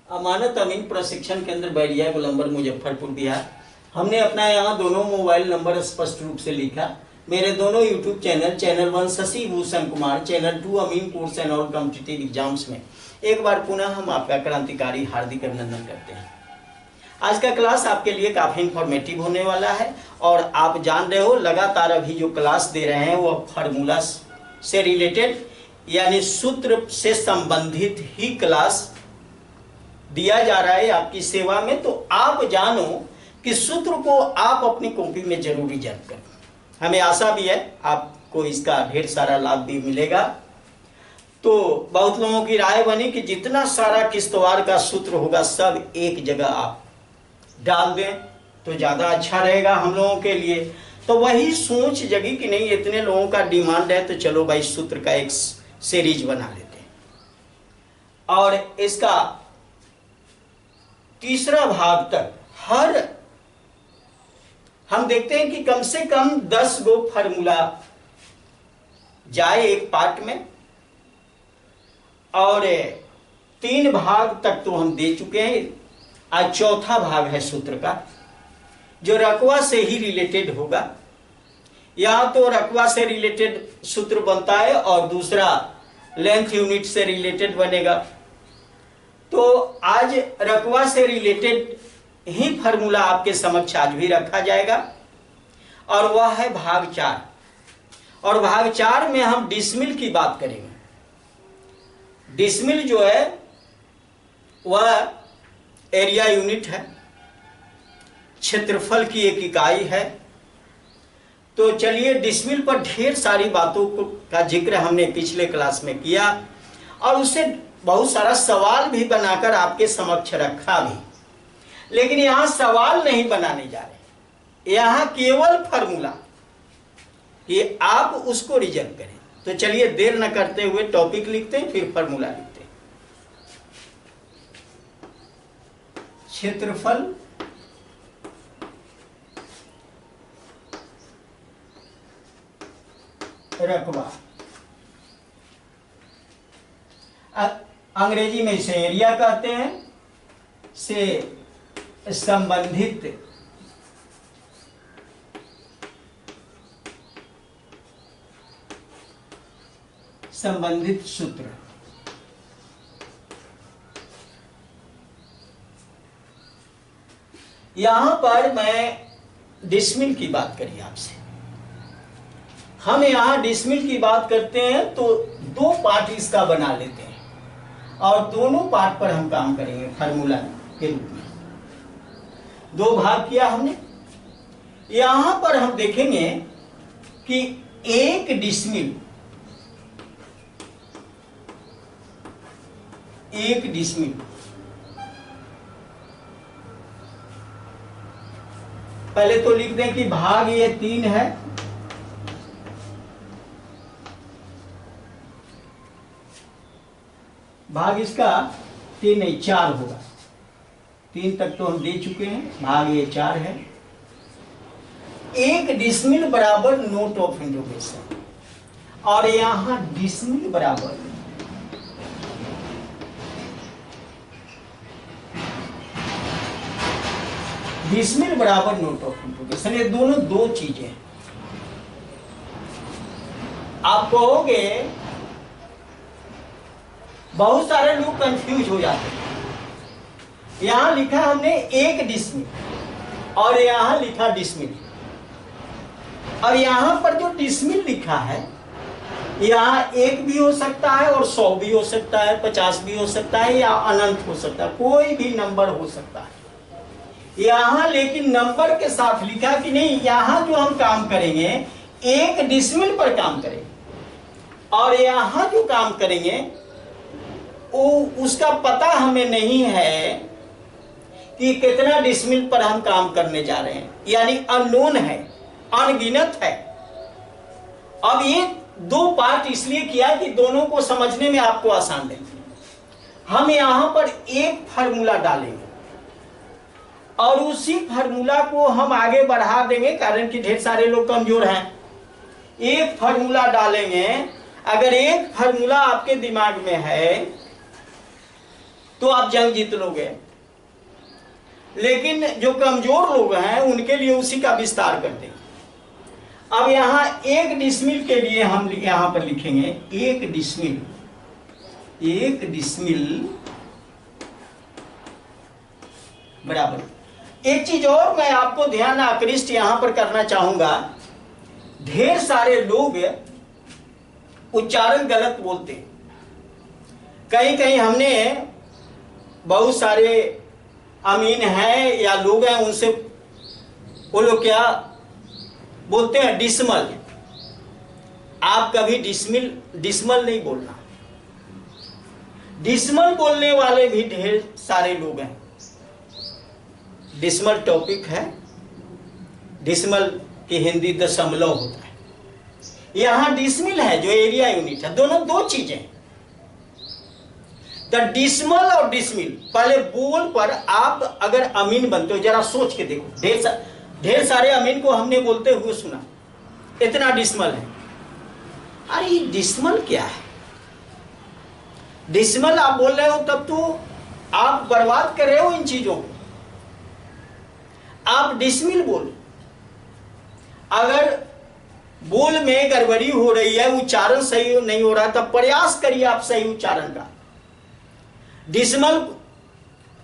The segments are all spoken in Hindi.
अमानत अमीन प्रशिक्षण केंद्र बैरिया गोलंबर मुजफ्फरपुर बिहार। हमने अपना यहाँ दोनों मोबाइल नंबर स्पष्ट रूप से लिखा। मेरे दोनों YouTube channel 1 Shashi Bhushan Kumar, channel 2 अमीन course and all competitive exams में एक बार पुनः हम आपका क्रांतिकारी हार्दिक अभिनंदन करते हैं। आज का क्लास आपके लिए काफ़ी इंफॉर्मेटिव होने वाला है और आप जान रहे हो लगातार अभी जो क्लास दे रहे हैं वो फार्मूला से रिलेटेड यानी सूत्र से संबंधित ही क्लास दिया जा रहा है आपकी सेवा में। तो आप जानो कि सूत्र को आप अपनी कॉपी में जरूर रिजर्व करें। हमें आशा भी है आपको इसका ढेर सारा लाभ भी मिलेगा। तो बहुत लोगों की राय बनी कि जितना सारा किश्तवार का सूत्र होगा सब एक जगह आप डाल दें तो ज़्यादा अच्छा रहेगा हम लोगों के लिए। तो वही सोच जगी कि नहीं, इतने लोगों का डिमांड है तो चलो भाई सूत्र का एक सीरीज बना लेते हैं और इसका तीसरा भाग तक हर हम देखते हैं कि कम से कम 10 गो फार्मूला जाए एक पार्ट में और 3 भाग तक तो हम दे चुके हैं। आज चौथा भाग है सूत्र का जो रकवा से ही रिलेटेड होगा। यहां तो रकवा से रिलेटेड सूत्र बनता है और दूसरा लेंथ यूनिट से रिलेटेड बनेगा। तो आज रकवा से रिलेटेड ही फार्मूला आपके समक्ष आज भी रखा जाएगा और वह है भाग 4। और भाग 4 में हम डिसमिल की बात करेंगे। डिसमिल जो है वह एरिया यूनिट है, क्षेत्रफल की एक इकाई है। तो चलिए डिसमिल पर ढेर सारी बातों का जिक्र हमने पिछले क्लास में किया और उससे बहुत सारा सवाल भी बनाकर आपके समक्ष रखा भी। लेकिन यहां सवाल नहीं बनाने जा रहे, यहां केवल फार्मूला कि आप उसको रिजर्व करें। तो चलिए देर न करते हुए टॉपिक लिखते हैं फिर फार्मूला लिखते हैं। क्षेत्रफल रकबा, अंग्रेजी में इसे एरिया कहते हैं, से संबंधित सूत्र। यहां पर मैं डिसमिल की बात करी आपसे। हम यहां डिसमिल की बात करते हैं तो 2 पार्ट इसका बना लेते हैं और दोनों पार्ट पर हम काम करेंगे फार्मूला के रूप में। 2 भाग किया हमने। यहां पर हम देखेंगे कि 1 डिसमिल पहले तो लिख दें कि भाग ये 3 है, भाग इसका 3 नहीं 4 होगा। 3 तक तो हम दे चुके हैं, भाग ये 4 है। 1 डिसमिल बराबर नोट ऑफ इंटरोगेशन और यहां डिसमिल बराबर नोट ऑफ इंटरोगेशन। ये दोनों 2 चीजें हैं। आप कहोगे बहुत सारे लोग कंफ्यूज हो जाते हैं। यहां लिखा हमने 1 डिसमिल और यहां लिखा डिसमिल और यहां पर जो डिसमिल लिखा है यहां 1 भी हो सकता है और 100 भी हो सकता है, 50 भी हो सकता है या अनंत हो सकता है, कोई भी नंबर हो सकता है। यहां लेकिन नंबर के साथ लिखा कि नहीं, यहां जो हम काम करेंगे 1 डिसमिल पर काम करेंगे और यहां जो काम करेंगे उसका पता हमें नहीं है कि कितना डिसमिल पर हम काम करने जा रहे हैं, यानी अननोन है, अनगिनत है। अब ये 2 पार्ट इसलिए किया कि दोनों को समझने में आपको आसान लगे। हम यहां पर एक फार्मूला डालेंगे और उसी फार्मूला को हम आगे बढ़ा देंगे, कारण कि ढेर सारे लोग कमजोर हैं। एक फार्मूला डालेंगे, अगर एक फार्मूला आपके दिमाग में है तो आप जंग जीत लोगे। लेकिन जो कमजोर लोग हैं उनके लिए उसी का विस्तार कर देंगे। अब यहां 1 डिसमिल के लिए हम यहां पर लिखेंगे 1 डिसमिल। 1 डिसमिल बराबर। एक चीज और मैं आपको ध्यान आकृष्ट यहां पर करना चाहूंगा, ढेर सारे लोग उच्चारण गलत बोलते हैं। कहीं कहीं हमने बहुत सारे अमीन हैं या लोग हैं, उनसे वो लोग क्या बोलते हैं, डिसमल। आप कभी डिसमल नहीं बोलना। डिसमल बोलने वाले भी ढेर सारे लोग हैं। डिसमल टॉपिक है, डिसमल की हिंदी दशमलव होता है। यहां डिसमिल है जो एरिया यूनिट है, दोनों दो चीजें। तो डिसमल और डिसमिल, पहले बोल पर आप अगर अमीन बनते हो, जरा सोच के देखो। ढेर सारे अमीन को हमने बोलते हुए सुना, इतना डिसमल है। अरे ये डिसमल क्या है? डिसमल आप बोल रहे हो तब तो आप बर्बाद कर रहे हो इन चीजों को। आप डिसमिल बोलो। अगर बोल में गड़बड़ी हो रही है, उच्चारण सही नहीं हो रहा, तब प्रयास करिए आप सही उच्चारण का। डिसमल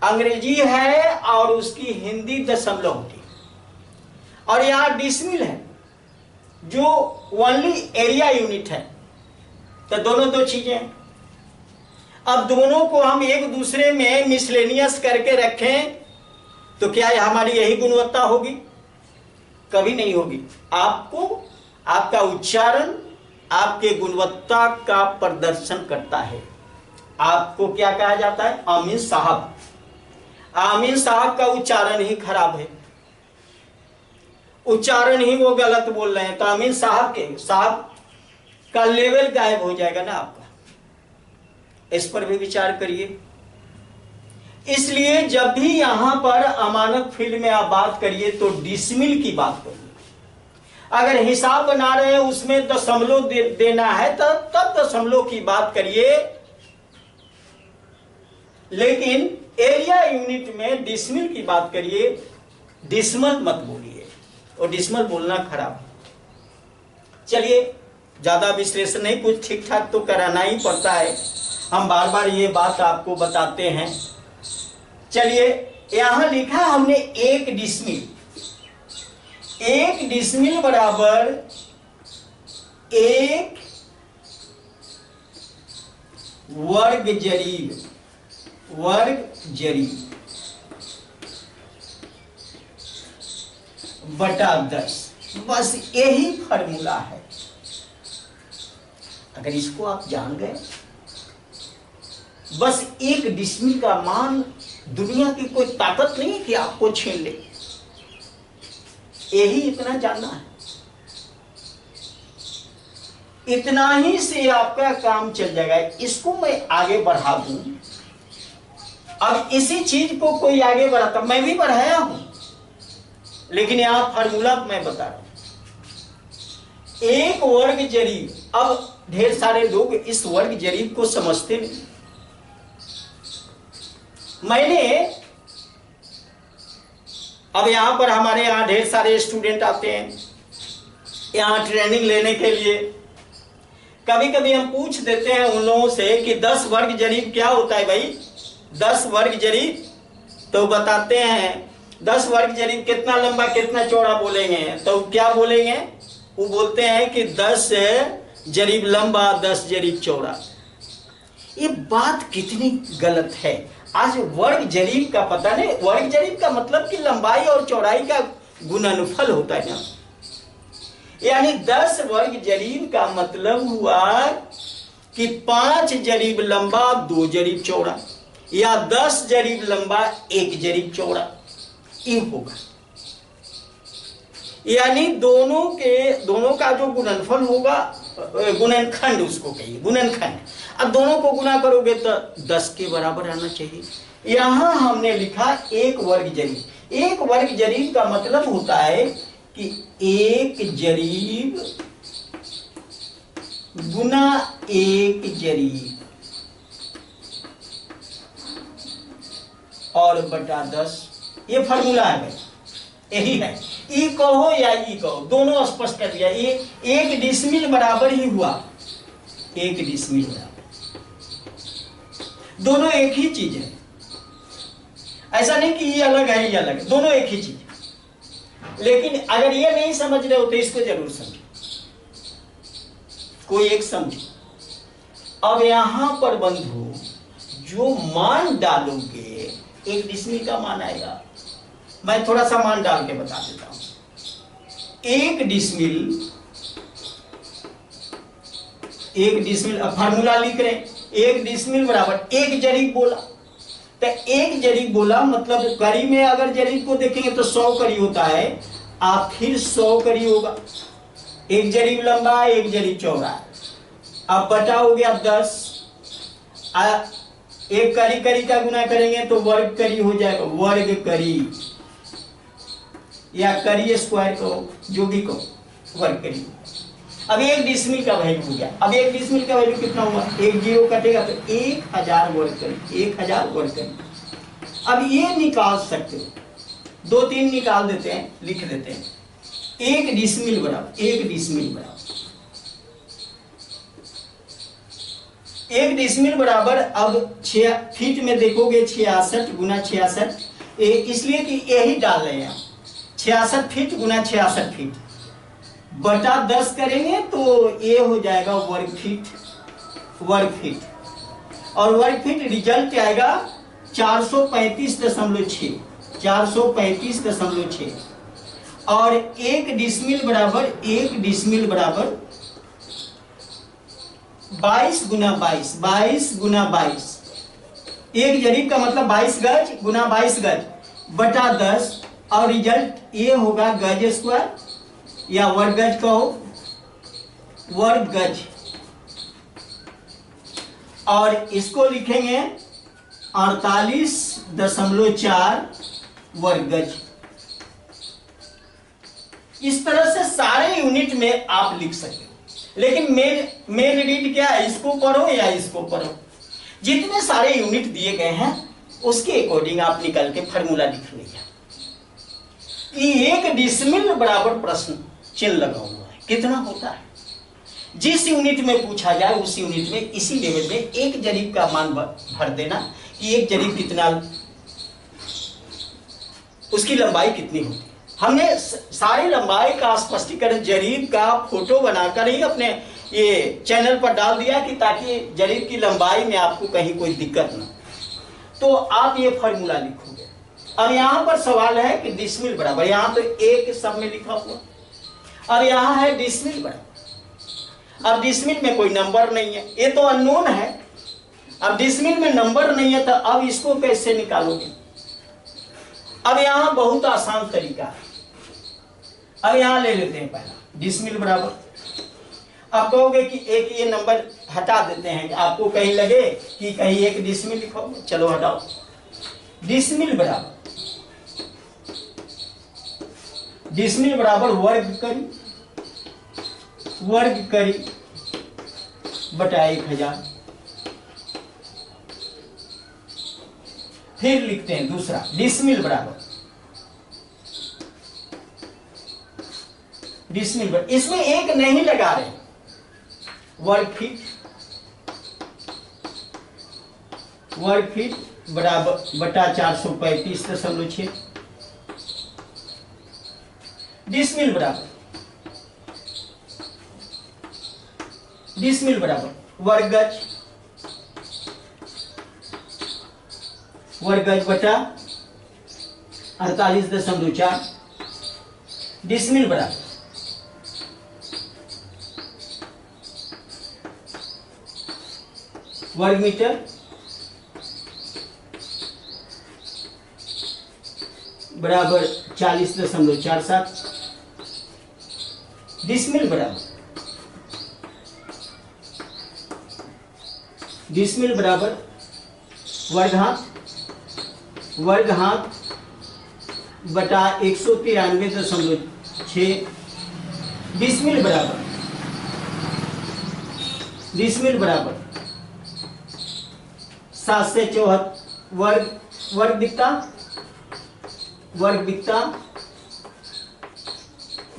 अंग्रेजी है और उसकी हिंदी दशमलव होती है, और यहां डिसमिल है जो ओनली एरिया यूनिट है। तो दोनों दो चीजें हैं। अब दोनों को हम एक दूसरे में मिसलेनियस करके रखें तो क्या हमारी यही गुणवत्ता होगी? कभी नहीं होगी। आपको आपका उच्चारण आपके गुणवत्ता का प्रदर्शन करता है। आपको क्या कहा जाता है? आमीन साहब। आमीन साहब का उच्चारण ही खराब है, उच्चारण ही वो गलत बोल रहे हैं, तो आमीन साहब का लेवल गायब हो जाएगा ना आपका। इस पर भी विचार करिए। इसलिए जब भी यहां पर अमानत फील्ड में आप बात करिए तो डिसमिल की बात करिए। अगर हिसाब बना रहे हैं उसमें दशमलव देना है तब दशमलव की बात करिए, लेकिन एरिया यूनिट में डिसमिल की बात करिए। डिसमल मत बोलिए, और डिसमल बोलना खराब। चलिए ज्यादा विश्लेषण नहीं, कुछ ठीक ठाक तो कराना ही पड़ता है, हम बार बार ये बात आपको बताते हैं। चलिए यहां लिखा हमने 1 डिसमिल। 1 डिसमिल बराबर 1 वर्ग जरीब। वर्ग जरीब बटा 10। बस यही फॉर्मूला है। अगर इसको आप जान गए, बस 1 डिसमिल का मान दुनिया की कोई ताकत नहीं कि आपको छीन ले। यही इतना जानना है, इतना ही से आपका काम चल जाएगा। इसको मैं आगे बढ़ा दूं। अब इसी चीज को कोई आगे बढ़ाता, मैं भी बढ़ाया हूं, लेकिन यहां फॉर्मूला मैं बता रहा हूं। 1 वर्ग जरीब। अब ढेर सारे लोग इस वर्ग जरीब को समझते नहीं। मैंने अब यहां पर हमारे यहां ढेर सारे स्टूडेंट आते हैं यहां ट्रेनिंग लेने के लिए। कभी कभी हम पूछ देते हैं उन लोगों से कि 10 वर्ग जरीब क्या होता है भाई? 10 वर्ग जरीब तो बताते हैं 10 वर्ग जरीब कितना लंबा कितना चौड़ा बोलेंगे, तो क्या बोलेंगे? वो बोलते हैं कि 10 जरीब लंबा 10 जरीब चौड़ा। ये बात कितनी गलत है। आज वर्ग जरीब का पता नहीं। वर्ग जरीब का मतलब कि लंबाई और चौड़ाई का गुणनफल होता है ना। यानी 10 वर्ग जरीब का मतलब हुआ कि 5 जरीब लंबा 2 जरीब चौड़ा, या 10 जरीब लंबा 1 जरीब चौड़ा, ये होगा। यानी दोनों का जो गुणनफल होगा, गुणनखंड उसको कहिए, गुणनखंड। अब दोनों को गुना करोगे तो 10 के बराबर आना चाहिए। यहां हमने लिखा 1 वर्ग जरीब। 1 वर्ग जरीब का मतलब होता है कि 1 जरीब गुना 1 जरीब और बटा 10, ये फॉर्मूला है भाई, यही है। ई कहो या ई कहो, दोनों स्पष्ट कर दिया। ये 1 डिसमिल बराबर ही हुआ, 1 डिसमिल बराबर, दोनों एक ही चीज है। ऐसा नहीं कि ये अलग है ये अलग है, दोनों एक ही चीज है। लेकिन अगर ये नहीं समझ रहे हो तो इसको जरूर समझो, कोई एक समझो। अब यहां पर बंधु जो मान डालोगे 1 डिसमिल का मान आएगा। मैं थोड़ा सा मान डाल के बता देता हूं। 1 डिसमिल, 1 डिसमिल, अब फार्मूला लिख रहे हैं, 1 डिसमिल बराबर 1 जरीब बोला। तो 1 जरीब बोला मतलब कड़ी में अगर जरीब को देखेंगे तो 100 कड़ी होता है, आप फिर 100 कड़ी होगा। 1 जरीब लंबा, 1 जरीब चौड़ा। अब बटा हो गया 10, एक कड़ी कड़ी का गुना करेंगे तो वर्ग कड़ी हो जाएगा, वर्ग कड़ी या कड़ी स्क्वायर कहो, जो भी कहो, वर्ग कड़ी। अब 1 डिसमिल का वैल्यू हो गया। अब 1 डिसमिल का वैल्यू कितना हुआ, 1 जीरो कटेगा तो 1000 वर्ग कड़ी, 1000 वर्ग कड़ी। अब ये निकाल सकते हो, 2-3 निकाल देते हैं, लिख देते हैं। 1 डिसमिल बराबर, 1 डिसमिल बराबर, 1 डिसमिल बराबर, अब 6 फीट में देखोगे 66 गुना 66, इसलिए कि यही डाल रहे हैं 66 फीट गुना 66 फीट बटा 10 करेंगे तो ये हो जाएगा वर्ग फीट, वर्ग फीट। और वर्ग फीट रिजल्ट आएगा 435.6, 435.6। और 1 डिसमिल बराबर, 1 डिसमिल बराबर 22 गुना 22, 22 गुना 22। 1 जरीब का मतलब 22 गज गुना 22 गज बटा 10, और रिजल्ट ये होगा गज स्क्वायर या वर्ग गज कहो, वर्ग गज। और इसको लिखेंगे 48.4 वर्ग गज। इस तरह से सारे यूनिट में आप लिख सकते हो। लेकिन मेन रीड क्या है, इसको पढ़ो या इसको पढ़ो। जितने सारे यूनिट दिए गए हैं उसके अकॉर्डिंग आप निकल के फॉर्मूला लिख लीजिए। 1 डिसमिल बराबर प्रश्न चिन्ह लगा हुआ है, कितना होता है। जिस यूनिट में पूछा जाए उस यूनिट में इसी लेवल में 1 जरीब का मान भर देना कि 1 जरीब कितना, उसकी लंबाई कितनी होती है। हमने सारी लंबाई का स्पष्टीकरण जरीब का फोटो बनाकर ही अपने ये चैनल पर डाल दिया कि ताकि जरीब की लंबाई में आपको कहीं कोई दिक्कत ना। तो आप ये फॉर्मूला लिखोगे। अब यहाँ पर सवाल है कि डिसमिल बराबर, यहाँ तो एक सब में लिखा हुआ, अब यहाँ है डिसमिल बराबर। अब डिसमिल में कोई नंबर नहीं है, ये तो अननोन है। अब डिसमिल में नंबर नहीं है तो अब इसको कैसे निकालोगे। अब यहाँ बहुत आसान तरीका है। अब यहाँ ले लेते हैं पहला डिसमिल बराबर। अब कहोगे कि एक ये नंबर हटा देते हैं, आपको कहीं लगे कि कहीं 1 डिसमिल लिखो, चलो हटाओ। डिसमिल बराबर, डिसमिल बराबर वर्ग करी, वर्ग करी बटा 1000। फिर लिखते हैं दूसरा डिसमिल बराबर, डिसमिल बराबर, इसमें 1 नहीं लगा रहे, वर्ग फीट, वर्ग फीट बराबर बटा 435.6। डिसमिल बराबर, डिसमिल बराबर वर्ग गज, वर्ग गज बटा 48.4। डिसमिल बराबर वर्ग मीटर बराबर 40.47। डिसमिल बराबर, डिसमिल बराबर वर्गहात, वर्गहात बटा 193.6। डिसमिल बराबर, डिसमिल बराबर 7 से 74 वर्ग वर्ग दिक्ता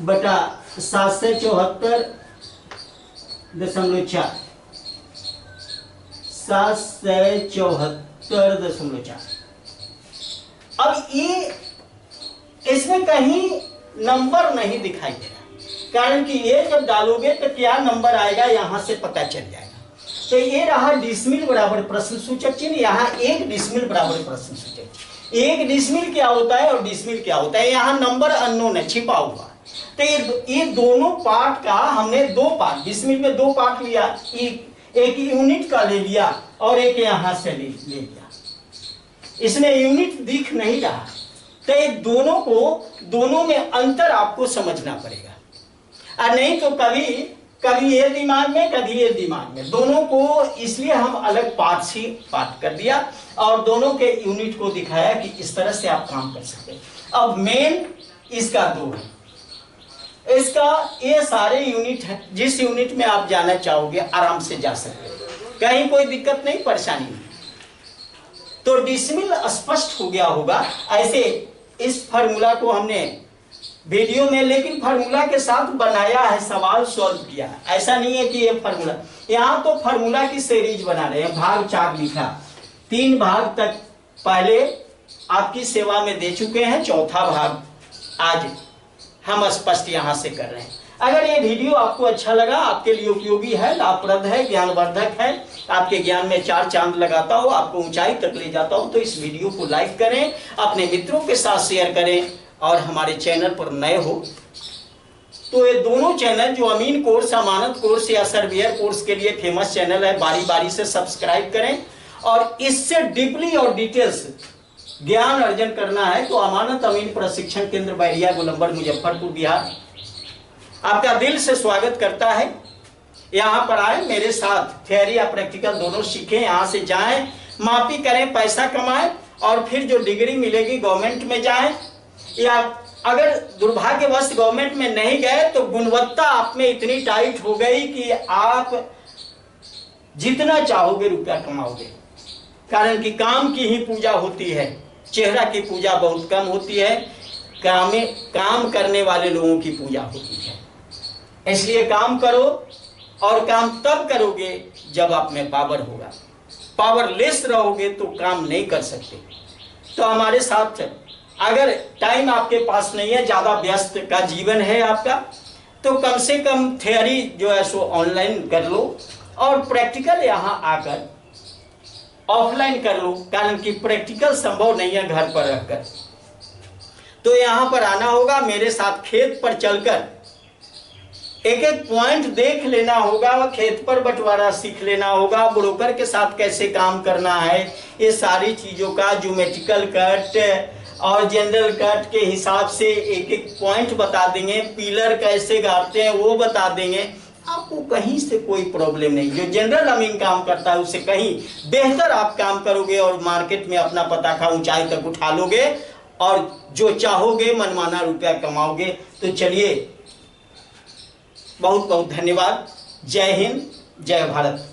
बटा 774.4 774.4। अब ये इसमें कहीं नंबर नहीं दिखाई दे रहा, कारण कि ये जब डालोगे तो क्या नंबर आएगा यहां से पता चल जाएगा। तो ये रहा डिसमिल बराबर प्रश्न सूचक चिन्ह, यहाँ 1 डिसमिल बराबर प्रश्न सूचक चिन्ह। 1 डिसमिल क्या होता है और डिसमिल क्या होता है, यहाँ नंबर अननोन है, छिपा हुआ। तो ये दोनों पार्ट का हमने 2 पार्ट, डिसमिल में 2 पार्ट लिया, एक यूनिट का ले लिया और एक यहां से ले लिया। इसमें यूनिट दिख नहीं रहा, तो ये दोनों में अंतर आपको समझना पड़ेगा, और नहीं तो कभी ये दिमाग में कभी ये दिमाग में, दोनों को इसलिए हम अलग पार्ट कर दिया और दोनों के यूनिट को दिखाया कि इस तरह से आप काम कर सकते हैं। अब मेन इसका 2 है, इसका ये सारे यूनिट है, जिस यूनिट में आप जाना चाहोगे आराम से जा सकते हैं, कहीं कोई दिक्कत नहीं, परेशानी नहीं। तो डिसमिल स्पष्ट हो गया होगा। ऐसे इस फार्मूला को हमने वीडियो में लेकिन फार्मूला के साथ बनाया है, सवाल सॉल्व किया है, ऐसा नहीं है कि ये फार्मूला। यहाँ तो फार्मूला की सीरीज बना रहे हैं, भाग 4 लिखा, 3 भाग तक पहले आपकी सेवा में दे चुके हैं, 4था भाग आज हम स्पष्ट यहाँ से कर रहे हैं। अगर ये वीडियो आपको अच्छा लगा, आपके लिए उपयोगी है, लाभप्रद है, ज्ञानवर्धक है, आपके ज्ञान में 4 चांद लगाता हो, आपको ऊंचाई तक ले जाता हो, तो इस वीडियो को लाइक करें, अपने मित्रों के साथ शेयर करें, और हमारे चैनल पर नए हो तो ये दोनों चैनल जो अमीन कोर्स, अमानत कोर्स या सर्वियर कोर्स के लिए फेमस चैनल है, बारी बारी से सब्सक्राइब करें। और इससे डीपली और डिटेल्स ज्ञान अर्जन करना है तो अमानत अमीन प्रशिक्षण केंद्र बैरिया गोलंबर मुजफ्फरपुर बिहार आपका दिल से स्वागत करता है। यहाँ पर आए, मेरे साथ थियरी या प्रैक्टिकल दोनों सीखें, यहाँ से जाएं, मापी करें, पैसा कमाएं, और फिर जो डिग्री मिलेगी गवर्नमेंट में जाएं, या अगर दुर्भाग्यवश गवर्नमेंट में नहीं गए तो गुणवत्ता आप में इतनी टाइट हो गई कि आप जितना चाहोगे रुपया कमाओगे, कारण कि काम की ही पूजा होती है, चेहरा की पूजा बहुत कम होती है, काम करने वाले लोगों की पूजा होती है। इसलिए काम करो, और काम तब करोगे जब आप में पावर होगा, पावरलेस रहोगे तो काम नहीं कर सकते। तो हमारे साथ अगर टाइम आपके पास नहीं है, ज़्यादा व्यस्त का जीवन है आपका, तो कम से कम थियरी जो है सो ऑनलाइन कर लो, और प्रैक्टिकल यहाँ आकर ऑफलाइन कर लो, कारण कि प्रैक्टिकल संभव नहीं है घर पर रहकर। तो यहाँ पर आना होगा, मेरे साथ खेत पर चलकर एक एक पॉइंट देख लेना होगा, खेत पर बंटवारा सीख लेना होगा, ब्रोकर के साथ कैसे काम करना है, ये सारी चीज़ों का ज्योमेट्रिकल कट और जनरल कट के हिसाब से एक एक पॉइंट बता देंगे, पिलर कैसे गाड़ते हैं वो बता देंगे। आपको कहीं से कोई प्रॉब्लम नहीं, जो जनरल अमीन काम करता है उससे कहीं बेहतर आप काम करोगे और मार्केट में अपना पताका ऊंचाई तक उठा लोगे और जो चाहोगे मनमाना रुपया कमाओगे। तो चलिए, बहुत बहुत धन्यवाद। जय हिंद, जय भारत।